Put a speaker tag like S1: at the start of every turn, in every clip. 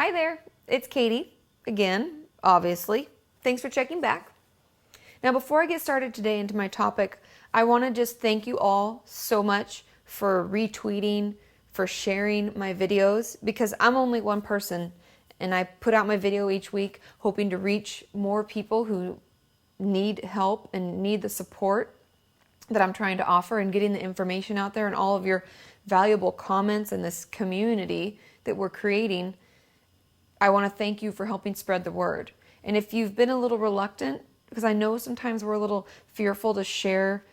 S1: Hi there, it's Katie, again, obviously. Thanks for checking back. Now, before I get started today into my topic, I want to just thank you all so much for retweeting, for sharing my videos, because I'm only one person, and I put out my video each week hoping to reach more people who need help and need the support that I'm trying to offer, and getting the information out there, and all of your valuable comments in this community that we're creating. I want to thank you for helping spread the word. And if you've been a little reluctant, because I know sometimes we're a little fearful to share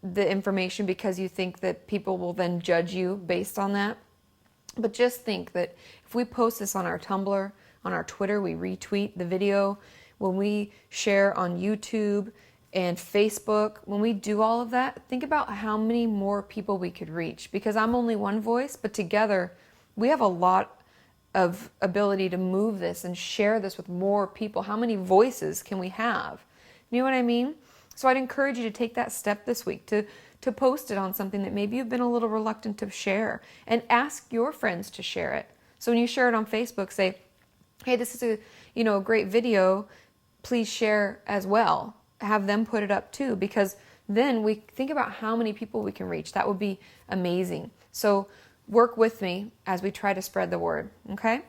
S1: the information because you think that people will then judge you based on that. But just think that if we post this on our Tumblr, on our Twitter, we retweet the video, when we share on YouTube and Facebook, when we do all of that, think about how many more people we could reach. Because I'm only one voice, but together we have a lot of ability to move this and share this with more people. How many voices can we have? You know what I mean? So I'd encourage you to take that step this week, to post it on something that maybe you've been a little reluctant to share, and ask your friends to share it. So when you share it on Facebook, say, hey, this is a great video, please share as well. Have them put it up too, because then we think about how many people we can reach. That would be amazing. So work with me as we try to spread the word, okay?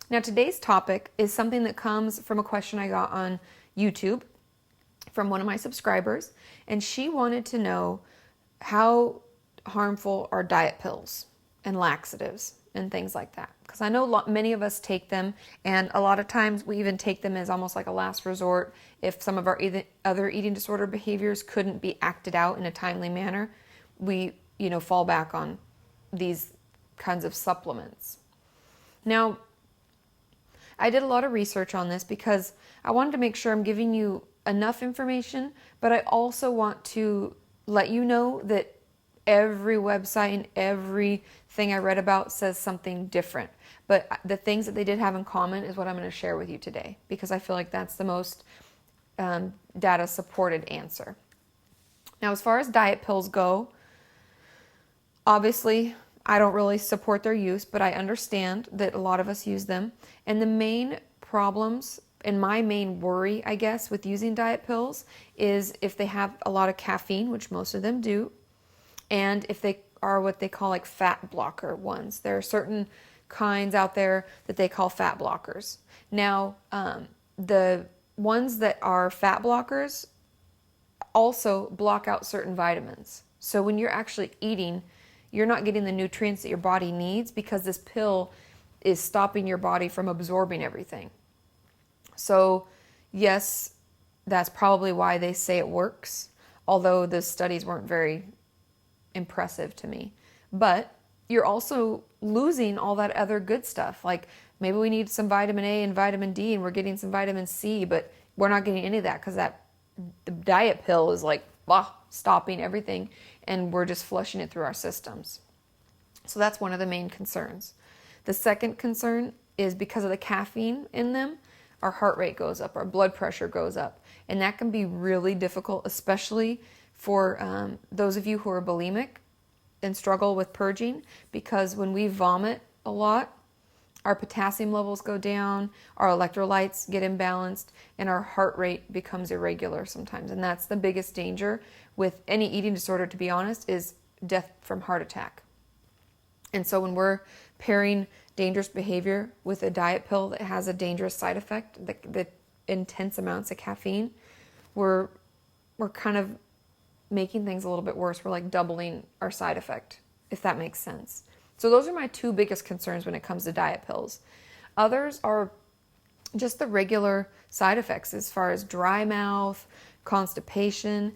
S1: Now, today's topic is something that comes from a question I got on YouTube from one of my subscribers, and she wanted to know how harmful are diet pills and laxatives and things like that. Because I know many of us take them, and a lot of times we even take them as almost like a last resort. If some of our other eating disorder behaviors couldn't be acted out in a timely manner, we fall back on these kinds of supplements. Now, I did a lot of research on this because I wanted to make sure I'm giving you enough information, but I also want to let you know that every website and everything I read about says something different. But the things that they did have in common is what I'm going to share with you today, because I feel like that's the most data-supported answer. Now, as far as diet pills go, obviously, I don't really support their use, but I understand that a lot of us use them. And the main problems, and my main worry, I guess, with using diet pills is if they have a lot of caffeine, which most of them do, and if they are what they call like fat blocker ones. There are certain kinds out there that they call fat blockers. Now, the ones that are fat blockers also block out certain vitamins. So when you're actually eating, you're not getting the nutrients that your body needs, because this pill is stopping your body from absorbing everything. So yes, that's probably why they say it works, although the studies weren't very impressive to me. But you're also losing all that other good stuff. Like maybe we need some vitamin A and vitamin D, and we're getting some vitamin C, but we're not getting any of that because the diet pill is like stopping everything, and we're just flushing it through our systems. So that's one of the main concerns. The second concern is because of the caffeine in them, our heart rate goes up, our blood pressure goes up, and that can be really difficult, especially for those of you who are bulimic and struggle with purging, because when we vomit a lot, our potassium levels go down, our electrolytes get imbalanced, and our heart rate becomes irregular sometimes. And that's the biggest danger with any eating disorder, to be honest, is death from heart attack. And so when we're pairing dangerous behavior with a diet pill that has a dangerous side effect, the intense amounts of caffeine, we're kind of making things a little bit worse. We're like doubling our side effect, if that makes sense. So those are my two biggest concerns when it comes to diet pills. Others are just the regular side effects, as far as dry mouth, constipation,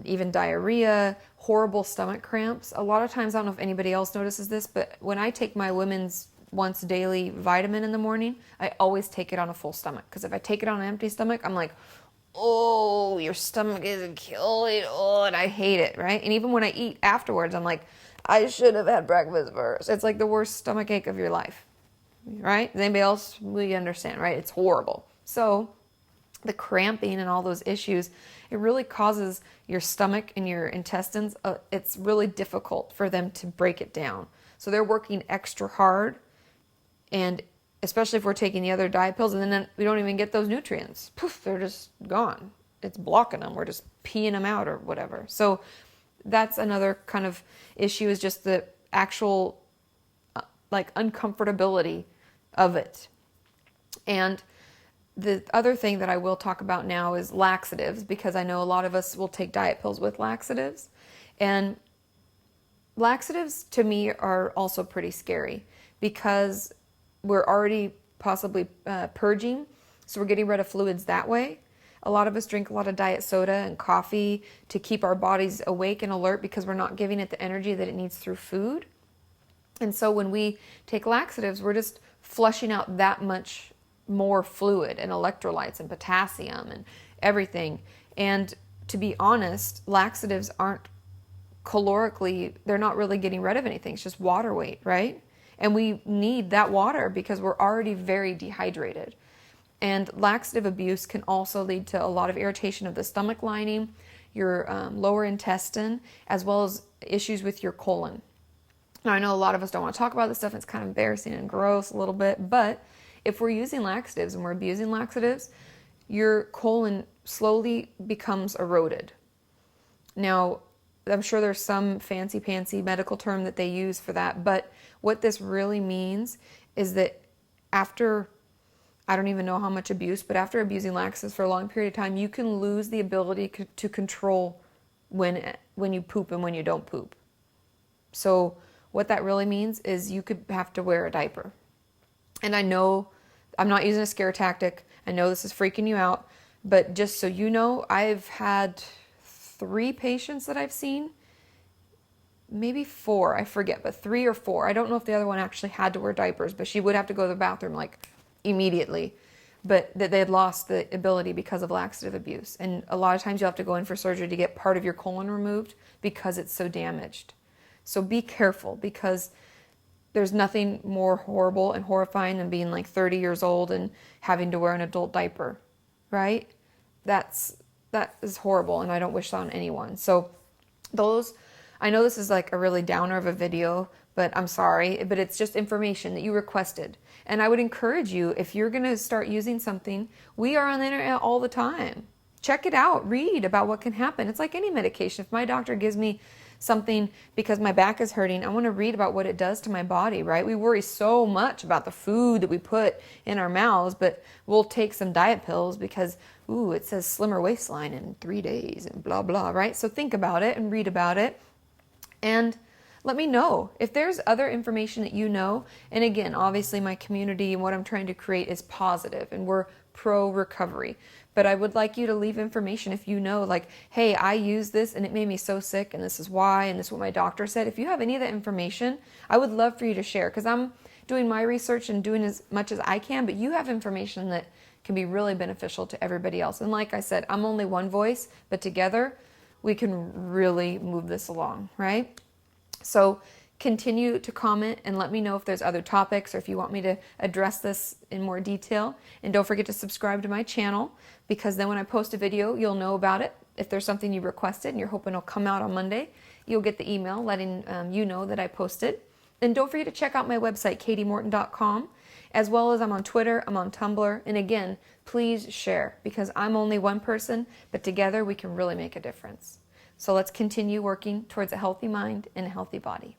S1: even diarrhea, horrible stomach cramps. A lot of times, I don't know if anybody else notices this, but when I take my women's once daily vitamin in the morning, I always take it on a full stomach. Because if I take it on an empty stomach, I'm like, oh, your stomach is killing, and I hate it, right? And even when I eat afterwards, I'm like, I should have had breakfast first. It's like the worst stomach ache of your life, right? Does anybody else really understand, right? It's horrible. So the cramping and all those issues, it really causes your stomach and your intestines, it's really difficult for them to break it down. So they're working extra hard And especially if we're taking the other diet pills and then we don't even get those nutrients. Poof, they're just gone. It's blocking them. We're just peeing them out or whatever. So that's another kind of issue, is just the actual like uncomfortability of it. And the other thing that I will talk about now is laxatives, because I know a lot of us will take diet pills with laxatives. And laxatives to me are also pretty scary, because we're already possibly purging, so we're getting rid of fluids that way. A lot of us drink a lot of diet soda and coffee to keep our bodies awake and alert, because we're not giving it the energy that it needs through food. And so when we take laxatives, we're just flushing out that much more fluid and electrolytes and potassium and everything. And to be honest, laxatives aren't calorically, they're not really getting rid of anything. It's just water weight, right? And we need that water because we're already very dehydrated. And laxative abuse can also lead to a lot of irritation of the stomach lining, your lower intestine, as well as issues with your colon. Now, I know a lot of us don't want to talk about this stuff. It's kind of embarrassing and gross a little bit, but if we're using laxatives and we're abusing laxatives, your colon slowly becomes eroded. Now, I'm sure there's some fancy-pantsy medical term that they use for that, but what this really means is that after, I don't even know how much abuse, but after abusing laxatives for a long period of time, you can lose the ability to control when you poop and when you don't poop. So what that really means is you could have to wear a diaper. And I know I'm not using a scare tactic. I know this is freaking you out, but just so you know, I've had 3 patients that I've seen, maybe 4, I forget, but 3 or 4. I don't know if the other one actually had to wear diapers, but she would have to go to the bathroom like immediately. But that they had lost the ability because of laxative abuse. And a lot of times you'll have to go in for surgery to get part of your colon removed because it's so damaged. So be careful, because there's nothing more horrible and horrifying than being like 30 years old and having to wear an adult diaper, right? That is horrible, and I don't wish that on anyone. So I know this is like a really downer of a video, but I'm sorry, but it's just information that you requested. And I would encourage you, if you're going to start using something, we are on the internet all the time. Check it out, read about what can happen. It's like any medication. If my doctor gives me something because my back is hurting, I want to read about what it does to my body, right? We worry so much about the food that we put in our mouths, but we'll take some diet pills because, it says slimmer waistline in 3 days and blah, blah, right? So think about it and read about it. And let me know if there's other information that you know. And again, obviously my community and what I'm trying to create is positive, and we're pro recovery. But I would like you to leave information if you know, like, hey, I use this and it made me so sick, and this is why, and this is what my doctor said. If you have any of that information, I would love for you to share, because I'm doing my research and doing as much as I can, but you have information that can be really beneficial to everybody else. And like I said, I'm only one voice, but together we can really move this along, right? So continue to comment and let me know if there's other topics or if you want me to address this in more detail. And don't forget to subscribe to my channel, because then when I post a video, you'll know about it. If there's something you requested and you're hoping it'll come out on Monday, you'll get the email letting you know that I posted. And don't forget to check out my website, katiemorton.com, as well as I'm on Twitter, I'm on Tumblr. And again, please share, because I'm only one person, but together we can really make a difference. So let's continue working towards a healthy mind and a healthy body.